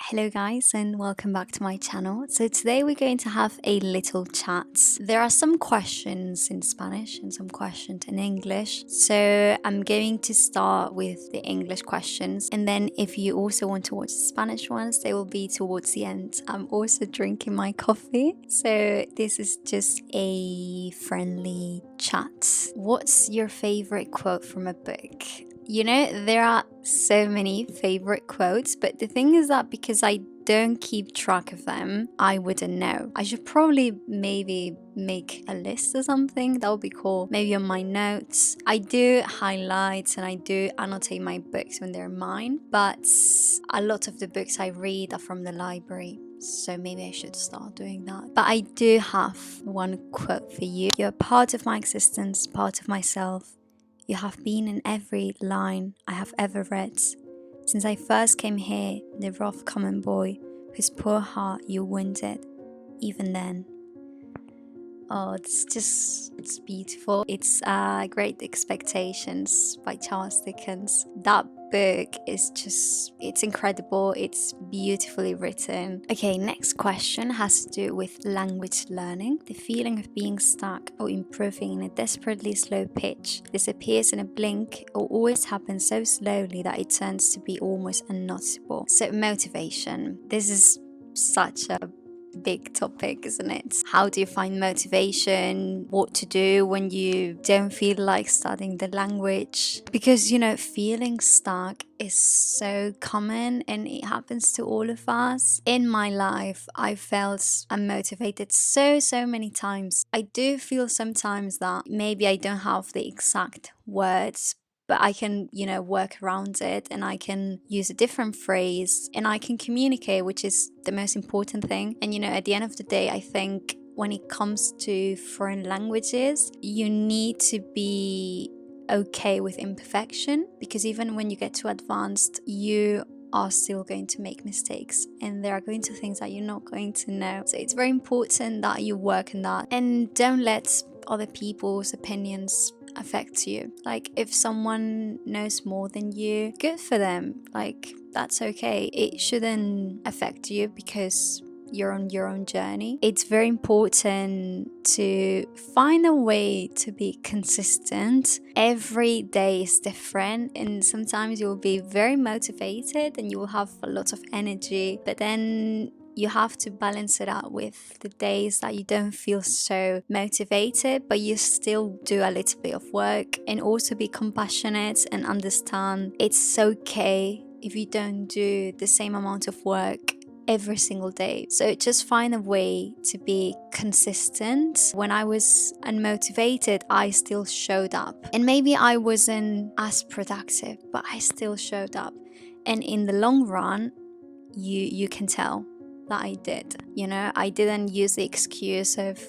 Hello guys and welcome back to my channel. So today we're going to have a little chat. There are some questions in Spanish and some questions in English. So I'm going to start with the English questions, and then if you also want to watch the Spanish ones, they will be towards the end. I'm also drinking my coffee, so this is just a friendly chat. What's your favorite quote from a book? You know, there are so many favorite quotes, but the thing is that because I don't keep track of them, I wouldn't know. I should probably maybe make a list or something. That would be cool. Maybe on my notes. I do highlight and I do annotate my books when they're mine, but a lot of the books I read are from the library. So maybe I should start doing that. But I do have one quote for you. You're part of my existence, part of myself. You have been in every line I have ever read. Since I first came here, the rough common boy, whose poor heart you wounded, even then. Oh, it's beautiful. It's Great Expectations by Charles Dickens. That book is it's incredible. It's beautifully written. Okay, next question has to do with language learning. The feeling of being stuck or improving in a desperately slow pitch disappears in a blink or always happens so slowly that it turns to be almost unnoticeable. So motivation. This is such a big topic, isn't it? How do you find motivation? What to do when you don't feel like studying the language? Because, you know, feeling stuck is so common and it happens to all of us. In my life, I felt unmotivated so many times. I do feel sometimes that maybe I don't have the exact words, but I can, work around it and I can use a different phrase and I can communicate, which is the most important thing. And, at the end of the day, I think when it comes to foreign languages, you need to be okay with imperfection, because even when you get to advanced, you are still going to make mistakes and there are going to things that you're not going to know. So it's very important that you work on that and don't let other people's opinions affect you. Like, if someone knows more than you, good for them. Like, that's okay. It shouldn't affect you because you're on your own journey. It's very important to find a way to be consistent. Every day is different, and sometimes you'll be very motivated and you will have a lot of energy, but then you have to balance it out with the days that you don't feel so motivated, but you still do a little bit of work, and also be compassionate and understand it's okay if you don't do the same amount of work every single day. So just find a way to be consistent. When I was unmotivated, I still showed up, and maybe I wasn't as productive, but I still showed up, and in the long run, you can tell that I did. I didn't use the excuse of,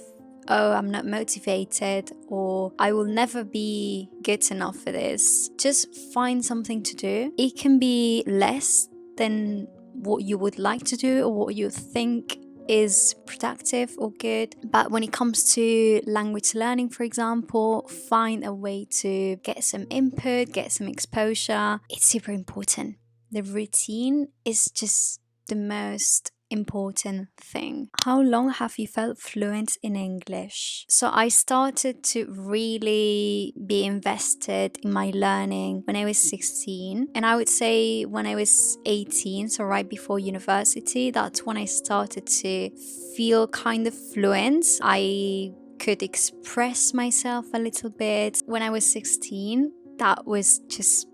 oh, I'm not motivated, or I will never be good enough for this. Just find something to do. It can be less than what you would like to do or what you think is productive or good, but when it comes to language learning, for example, find a way to get some input, get some exposure. It's super important. The routine is just the most important thing. How long have you felt fluent in English? So I started to really be invested in my learning when I was 16, and I would say when I was 18, so right before university, that's when I started to feel kind of fluent. I could express myself a little bit. When I was 16, that was just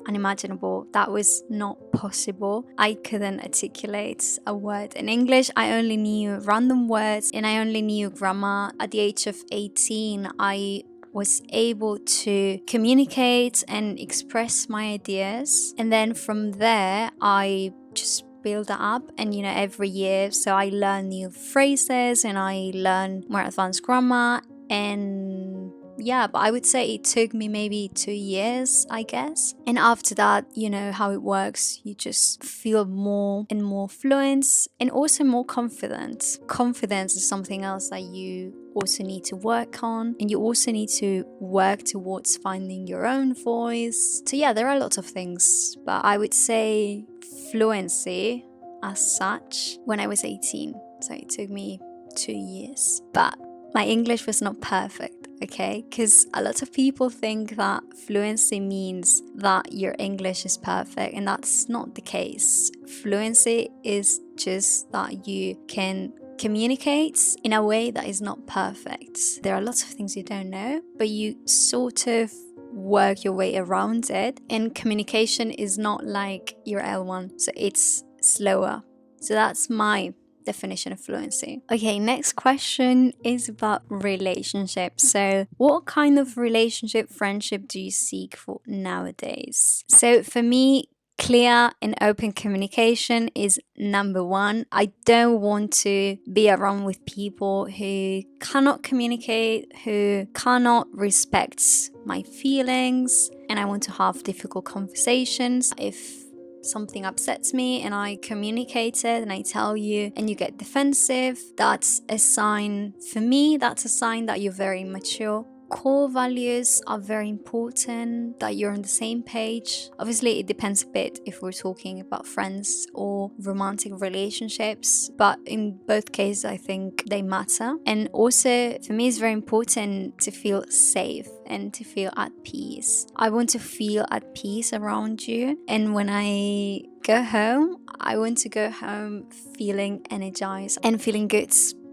unimaginable. That was not possible. I couldn't articulate a word in English. I only knew random words and I only knew grammar. At the age of 18, I was able to communicate and express my ideas. And then from there, I just build that up, and every year, so I learn new phrases and I learn more advanced grammar. And yeah, but I would say it took me maybe 2 years, I guess. And after that, you know how it works. You just feel more and more fluent and also more confident. Confidence is something else that you also need to work on, and you also need to work towards finding your own voice. So yeah, there are lots of things, but I would say fluency as such when I was 18. So it took me 2 years. But my English was not perfect, okay? Because a lot of people think that fluency means that your English is perfect, and that's not the case. Fluency is just that you can communicate in a way that is not perfect. There are lots of things you don't know, but you sort of work your way around it, and communication is not like your L1, so it's slower. So that's my definition of fluency. Okay, next question is about relationships. So what kind of relationship, friendship do you seek for nowadays? So for me, clear and open communication is number one. I don't want to be around with people who cannot communicate, who cannot respect my feelings, and I want to have difficult conversations. If something upsets me and I communicate it and I tell you and you get defensive, that's a sign, for me, that's a sign that you're very immature. Core values are very important, that you're on the same page. Obviously, it depends a bit if we're talking about friends or romantic relationships, but in both cases, I think they matter. And also, for me, it's very important to feel safe and to feel at peace. I want to feel at peace around you. And when I go home, I want to go home feeling energized and feeling good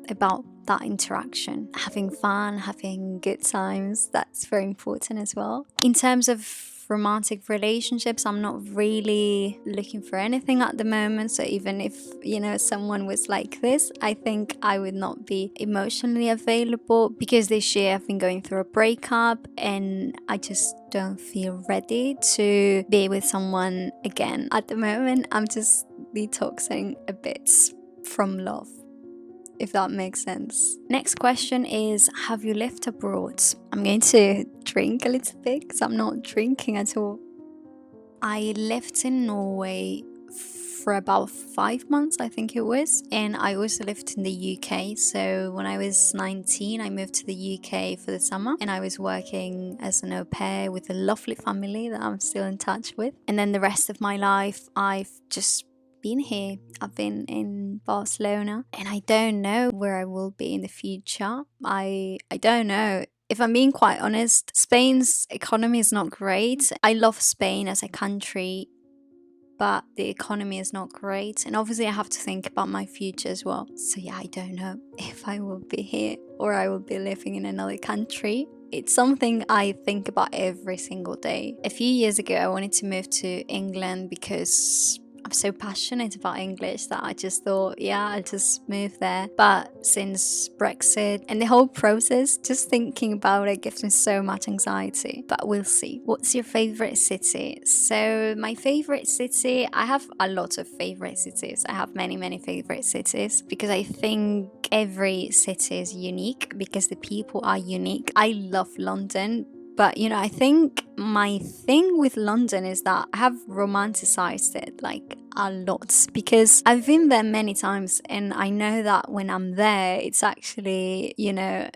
about that interaction. Having fun, having good times, that's very important as well. In terms of romantic relationships, I'm not really looking for anything at the moment. So even if, someone was like this, I think I would not be emotionally available, because this year I've been going through a breakup and I just don't feel ready to be with someone again. At the moment, I'm just detoxing a bit from love, if that makes sense. Next question is, have you lived abroad? I'm going to drink a little bit because I'm not drinking at all. I lived in Norway for about 5 months, I think it was, and I also lived in the UK. So when I was 19, I moved to the UK for the summer, and I was working as an au pair with a lovely family that I'm still in touch with. And then the rest of my life, I've just been here. I've been in Barcelona, and I don't know where I will be in the future. I don't know. If I'm being quite honest, Spain's economy is not great. I love Spain as a country, but the economy is not great. And obviously I have to think about my future as well. So yeah, I don't know if I will be here or I will be living in another country. It's something I think about every single day. A few years ago, I wanted to move to England because I'm so passionate about English that I just thought, yeah, I'll just move there. But since Brexit and the whole process, just thinking about it gives me so much anxiety. But we'll see. What's your favorite city? So my favorite city, I have a lot of favorite cities. I have many, many favorite cities because I think every city is unique because the people are unique. I love London. But, I think my thing with London is that I have romanticized it like a lot because I've been there many times and I know that when I'm there, it's actually,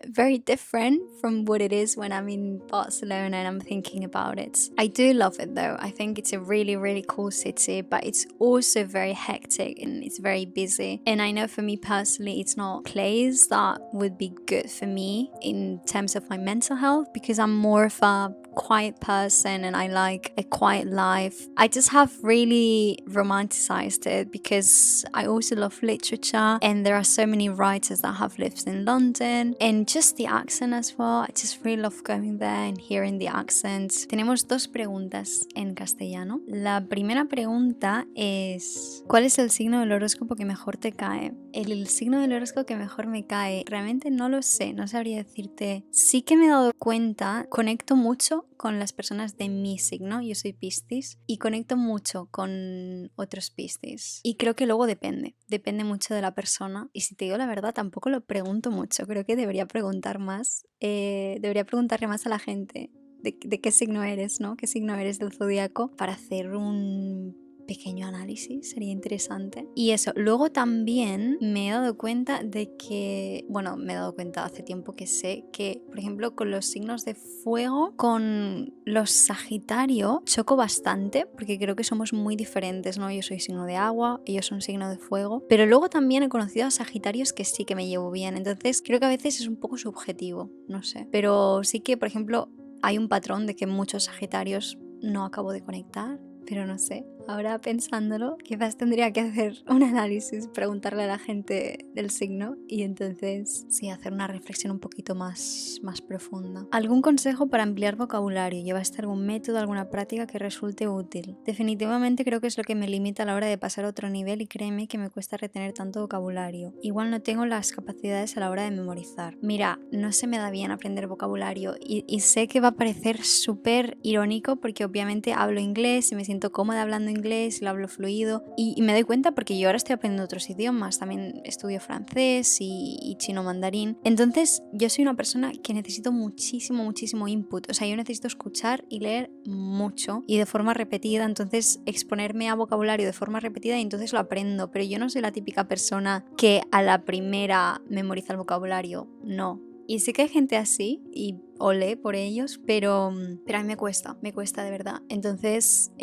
very different from what it is when I'm in Barcelona and I'm thinking about it. I do love it though. I think it's a really, really cool city, but it's also very hectic and it's very busy. And I know for me personally, it's not a place that would be good for me in terms of my mental health because I'm more of a quiet person and I like a quiet life. I just have really romanticized it because I also love literature and there are so many writers that have lived in London, and just the accent as well. I just really love going there and hearing the accent. Tenemos dos preguntas en castellano. La primera pregunta es, ¿cuál es el signo del horóscopo que mejor te cae? El signo del horóscopo que mejor me cae, realmente no lo sé, no sabría decirte. Sí que me he dado cuenta, conecto mucho con las personas de mi signo, yo soy Piscis, y conecto mucho con otros Piscis. Y creo que luego depende mucho de la persona. Y si te digo la verdad, tampoco lo pregunto mucho, creo que debería preguntar más, debería preguntarle más a la gente de qué signo eres, ¿no? ¿Qué signo eres del zodiaco? Para hacer un pequeño análisis, sería interesante. Y eso, luego también me he dado cuenta de que, bueno, me he dado cuenta hace tiempo que sé que, por ejemplo, con los signos de fuego, con los Sagitario, choco bastante, porque creo que somos muy diferentes, ¿no? Yo soy signo de agua, ellos son signo de fuego, pero luego también he conocido a Sagitarios que sí que me llevo bien, entonces creo que a veces es un poco subjetivo, no sé. Pero sí que, por ejemplo, hay un patrón de que muchos Sagitarios no acabo de conectar, pero no sé. Ahora pensándolo, quizás tendría que hacer un análisis, preguntarle a la gente del signo y entonces sí, hacer una reflexión un poquito más profunda. ¿Algún consejo para ampliar vocabulario? ¿Llevaste algún método, alguna práctica que resulte útil? Definitivamente creo que es lo que me limita a la hora de pasar a otro nivel y créeme que me cuesta retener tanto vocabulario. Igual no tengo las capacidades a la hora de memorizar. Mira, no se me da bien aprender vocabulario y sé que va a parecer súper irónico porque obviamente hablo inglés y me siento cómoda hablando inglés, lo hablo fluido y me doy cuenta porque yo ahora estoy aprendiendo otros idiomas, también estudio francés y chino mandarín. Entonces yo soy una persona que necesito muchísimo input, o sea, yo necesito escuchar y leer mucho y de forma repetida, entonces exponerme a vocabulario de forma repetida y entonces lo aprendo, pero yo no soy la típica persona que a la primera memoriza el vocabulario, no. Y sé que hay gente así y olé por ellos, pero a mí me cuesta de verdad. Entonces,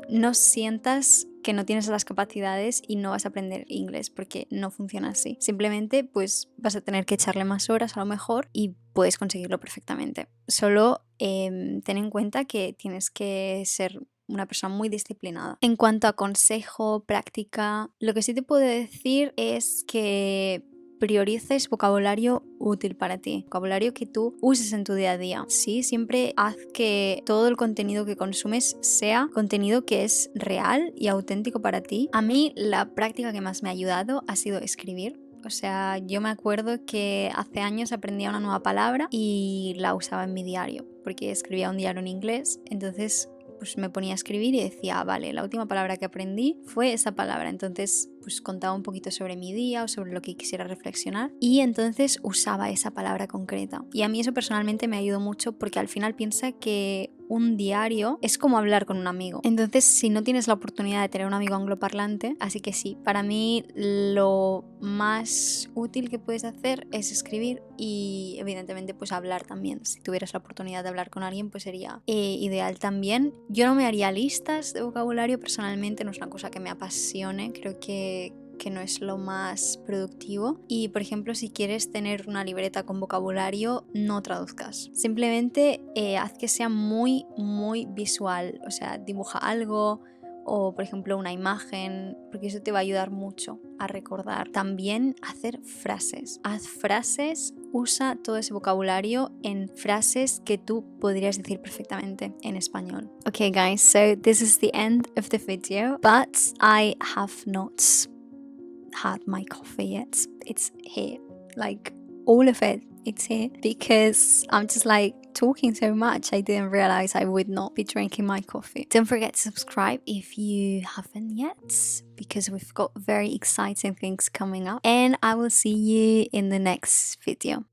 no sientas que no tienes las capacidades y no vas a aprender inglés, porque no funciona así. Simplemente, pues vas a tener que echarle más horas a lo mejor y puedes conseguirlo perfectamente. Solo ten en cuenta que tienes que ser una persona muy disciplinada. En cuanto a consejo, práctica, lo que sí te puedo decir es que priorices vocabulario útil para ti, vocabulario que tú uses en tu día a día. Sí, siempre haz que todo el contenido que consumes sea contenido que es real y auténtico para ti. A mí la práctica que más me ha ayudado ha sido escribir. O sea, yo me acuerdo que hace años aprendía una nueva palabra y la usaba en mi diario, porque escribía un diario en inglés, entonces pues me ponía a escribir y decía, vale, la última palabra que aprendí fue esa palabra. Entonces pues contaba un poquito sobre mi día o sobre lo que quisiera reflexionar y entonces usaba esa palabra concreta. Y a mí eso personalmente me ayudó mucho porque al final piensa que un diario es como hablar con un amigo. Entonces, si no tienes la oportunidad de tener un amigo angloparlante, así que sí, para mí lo más útil que puedes hacer es escribir y evidentemente pues hablar también. Si tuvieras la oportunidad de hablar con alguien, pues sería ideal también. Yo no me haría listas de vocabulario personalmente, no es una cosa que me apasione, creo que no es lo más productivo. Y por ejemplo, si quieres tener una libreta con vocabulario, no traduzcas. Simplemente haz que sea muy visual, o sea, dibuja algo o por ejemplo una imagen, porque eso te va a ayudar mucho a recordar. También hacer frases. Haz frases, usa todo ese vocabulario en frases que tú podrías decir perfectamente en español. Okay guys, so this is the end of the video, but I have not had my coffee yet. It's here, like all of it, it's here, because I'm just like talking so much I didn't realize I would not be drinking my coffee. Don't forget to subscribe if you haven't yet, because we've got very exciting things coming up, and I will see you in the next video.